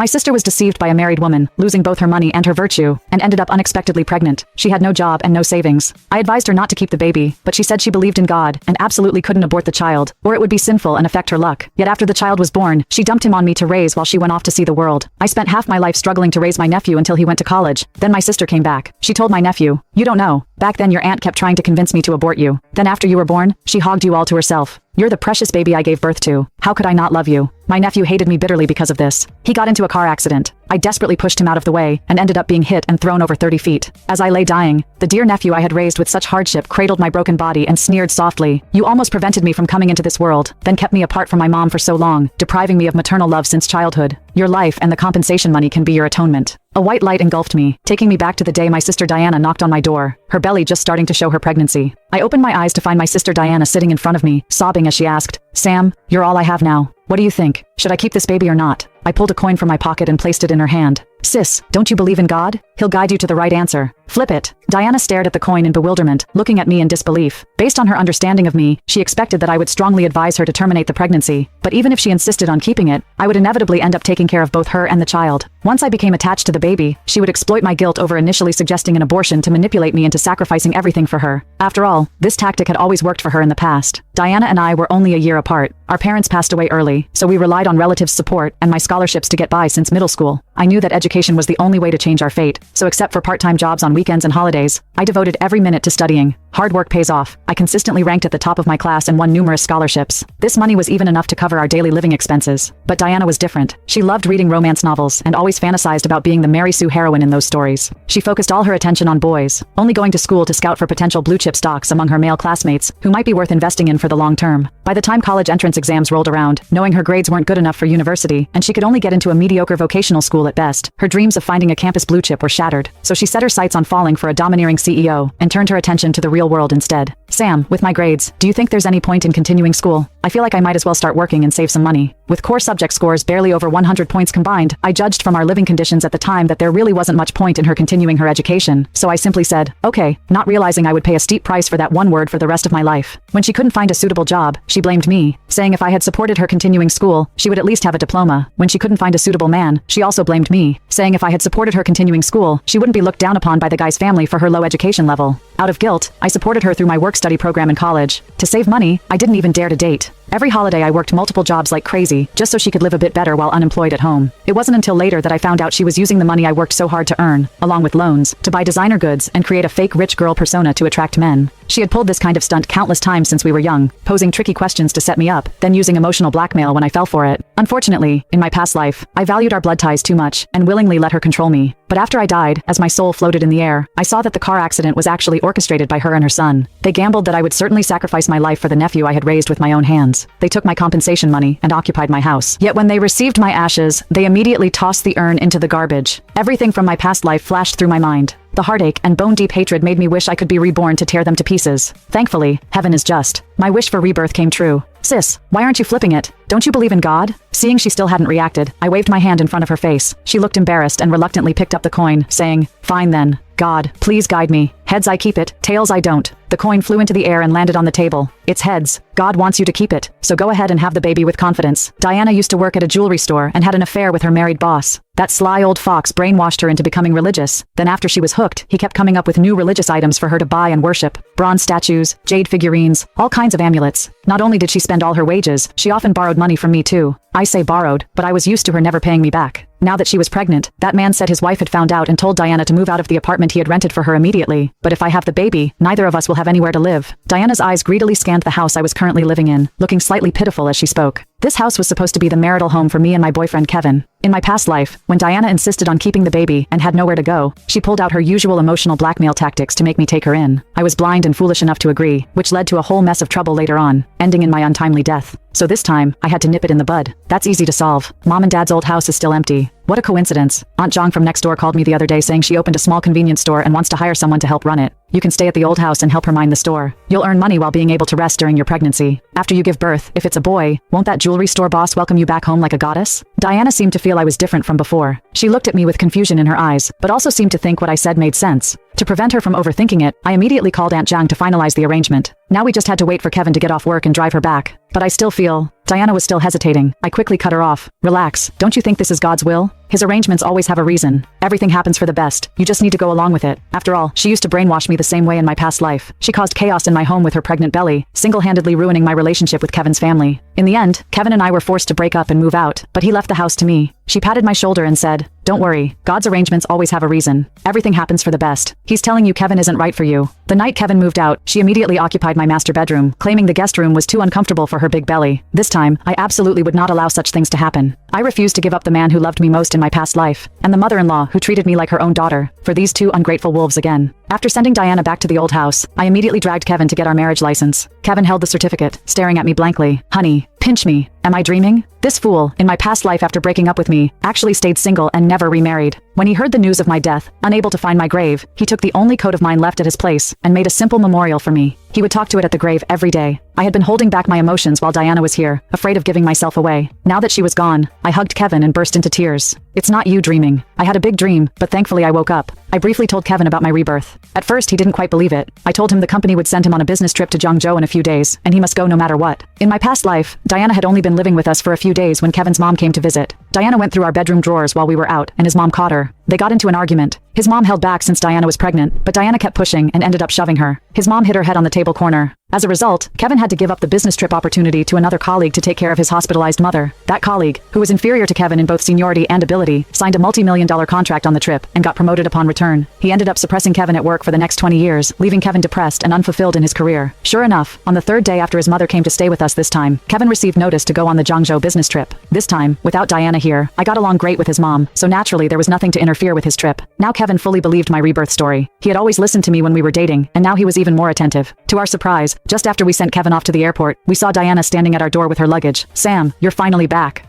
My sister was deceived by a married woman, losing both her money and her virtue, and ended up unexpectedly pregnant. She had no job and no savings. I advised her not to keep the baby, but she said she believed in God and absolutely couldn't abort the child, or it would be sinful and affect her luck. Yet after the child was born, she dumped him on me to raise while she went off to see the world. I spent half my life struggling to raise my nephew until he went to college. Then my sister came back. She told my nephew, "You don't know. Back then your aunt kept trying to convince me to abort you. Then after you were born, she hogged you all to herself. You're the precious baby I gave birth to. How could I not love you?" My nephew hated me bitterly because of this. He got into a car accident. I desperately pushed him out of the way and ended up being hit and thrown over 30 feet. As I lay dying, the dear nephew I had raised with such hardship cradled my broken body and sneered softly, "You almost prevented me from coming into this world, then kept me apart from my mom for so long, depriving me of maternal love since childhood. Your life and the compensation money can be your atonement." A white light engulfed me, taking me back to the day my sister Diana knocked on my door, her belly just starting to show her pregnancy. I opened my eyes to find my sister Diana sitting in front of me, sobbing as she asked, "Sam, you're all I have now. What do you think? Should I keep this baby or not?" I pulled a coin from my pocket and placed it in her hand. "Sis, don't you believe in God? He'll guide you to the right answer. Flip it." Diana stared at the coin in bewilderment, looking at me in disbelief. Based on her understanding of me, she expected that I would strongly advise her to terminate the pregnancy, but even if she insisted on keeping it, I would inevitably end up taking care of both her and the child. Once I became attached to the baby, she would exploit my guilt over initially suggesting an abortion to manipulate me into sacrificing everything for her. After all, this tactic had always worked for her in the past. Diana and I were only a year apart. Our parents passed away early, so we relied on relatives' support and my scholarships to get by since middle school. I knew that education was the only way to change our fate, so except for part-time jobs on weekends and holidays, I devoted every minute to studying. Hard work pays off. I consistently ranked at the top of my class and won numerous scholarships. This money was even enough to cover our daily living expenses. But Diana was different. She loved reading romance novels and always fantasized about being the Mary Sue heroine in those stories. She focused all her attention on boys, only going to school to scout for potential blue-chip stocks among her male classmates who might be worth investing in for the long term. By the time college entrance exams rolled around, knowing her grades weren't good enough for university and she could only get into a mediocre vocational school at best, her dreams of finding a campus blue-chip were shattered. So she set her sights on falling for a domineering CEO and turned her attention to the real world instead. "Sam, with my grades, do you think there's any point in continuing school? I feel like I might as well start working and save some money." With core subject scores barely over 100 points combined, I judged from our living conditions at the time that there really wasn't much point in her continuing her education, so I simply said, "Okay," not realizing I would pay a steep price for that one word for the rest of my life. When she couldn't find a suitable job, she blamed me, saying if I had supported her continuing school, she would at least have a diploma. When she couldn't find a suitable man, she also blamed me, saying if I had supported her continuing school, she wouldn't be looked down upon by the guy's family for her low education level. Out of guilt, I supported her through my work-study program in college. To save money, I didn't even dare to date. Every holiday I worked multiple jobs like crazy, just so she could live a bit better while unemployed at home. It wasn't until later that I found out she was using the money I worked so hard to earn, along with loans, to buy designer goods and create a fake rich girl persona to attract men. She had pulled this kind of stunt countless times since we were young, posing tricky questions to set me up, then using emotional blackmail when I fell for it. Unfortunately, in my past life, I valued our blood ties too much and willingly let her control me. But after I died, as my soul floated in the air, I saw that the car accident was actually orchestrated by her and her son. They gambled that I would certainly sacrifice my life for the nephew I had raised with my own hands. They took my compensation money and occupied my house. Yet when they received my ashes, they immediately tossed the urn into the garbage. Everything from my past life flashed through my mind. The heartache and bone-deep hatred made me wish I could be reborn to tear them to pieces. Thankfully, heaven is just. My wish for rebirth came true. "Sis, why aren't you flipping it? Don't you believe in God?" Seeing she still hadn't reacted, I waved my hand in front of her face. She looked embarrassed and reluctantly picked up the coin, saying, "Fine then. God, please guide me. Heads I keep it, tails I don't." The coin flew into the air and landed on the table. "It's heads. God wants you to keep it, so go ahead and have the baby with confidence." Diana used to work at a jewelry store and had an affair with her married boss. That sly old fox brainwashed her into becoming religious. Then after she was hooked, he kept coming up with new religious items for her to buy and worship. Bronze statues, jade figurines, all kinds of amulets. Not only did she spend all her wages, she often borrowed money from me too. I say borrowed, but I was used to her never paying me back. Now that she was pregnant, that man said his wife had found out and told Diana to move out of the apartment he had rented for her immediately. But if I have the baby, neither of us will have anywhere to live. Diana's eyes greedily scanned the house I was currently living in, looking slightly pitiful as she spoke. This house was supposed to be the marital home for me and my boyfriend Kevin. In my past life, when Diana insisted on keeping the baby and had nowhere to go, she pulled out her usual emotional blackmail tactics to make me take her in. I was blind and foolish enough to agree, which led to a whole mess of trouble later on, ending in my untimely death. So this time, I had to nip it in the bud. That's easy to solve. Mom and Dad's old house is still empty. What a coincidence. Aunt Jong from next door called me the other day saying she opened a small convenience store and wants to hire someone to help run it. You can stay at the old house and help her mind the store. You'll earn money while being able to rest during your pregnancy. After you give birth, if it's a boy, won't that jewelry store boss welcome you back home like a goddess? Diana seemed to feel I was different from before. She looked at me with confusion in her eyes, but also seemed to think what I said made sense. To prevent her from overthinking it, I immediately called Aunt Jang to finalize the arrangement. Now we just had to wait for Kevin to get off work and drive her back. But I still feel. Diana was still hesitating. I quickly cut her off. Relax. Don't you think this is God's will? His arrangements always have a reason. Everything happens for the best. You just need to go along with it. After all, she used to brainwash me the same way in my past life. She caused chaos in my home with her pregnant belly, single-handedly ruining my relationship with Kevin's family. In the end, Kevin and I were forced to break up and move out, but he left the house to me. She patted my shoulder and said, "Don't worry. God's arrangements always have a reason. Everything happens for the best. He's telling you Kevin isn't right for you." The night Kevin moved out, she immediately occupied my master bedroom, claiming the guest room was too uncomfortable for her big belly. This time, I absolutely would not allow such things to happen. I refused to give up the man who loved me most in my past life, and the mother-in-law who treated me like her own daughter, for these two ungrateful wolves again. After sending Diana back to the old house, I immediately dragged Kevin to get our marriage license. Kevin held the certificate, staring at me blankly. "Honey, pinch me. Am I dreaming?" This fool, in my past life after breaking up with me, actually stayed single and never remarried. When he heard the news of my death, unable to find my grave, he took the only coat of mine left at his place and made a simple memorial for me. He would talk to it at the grave every day. I had been holding back my emotions while Diana was here, afraid of giving myself away. Now that she was gone, I hugged Kevin and burst into tears. "It's not you dreaming. I had a big dream, but thankfully I woke up." I briefly told Kevin about my rebirth. At first he didn't quite believe it. I told him the company would send him on a business trip to Guangzhou in a few days, and he must go no matter what. In my past life, Diana had only been living with us for a few days when Kevin's mom came to visit. Diana went through our bedroom drawers while we were out, and his mom caught her. They got into an argument. His mom held back since Diana was pregnant, but Diana kept pushing and ended up shoving her. His mom hit her head on the table corner. As a result, Kevin had to give up the business trip opportunity to another colleague to take care of his hospitalized mother. That colleague, who was inferior to Kevin in both seniority and ability, signed a multi-million-dollar contract on the trip and got promoted upon return. He ended up suppressing Kevin at work for the next 20 years, leaving Kevin depressed and unfulfilled in his career. Sure enough, on the third day after his mother came to stay with us this time, Kevin received notice to go on the Guangzhou business trip. This time, without Diana here, I got along great with his mom, so naturally there was nothing to interfere with his trip. Now Kevin fully believed my rebirth story. He had always listened to me when we were dating, and now he was even more attentive. To our surprise, just after we sent Kevin off to the airport, we saw Diana standing at our door with her luggage. "Sam, you're finally back."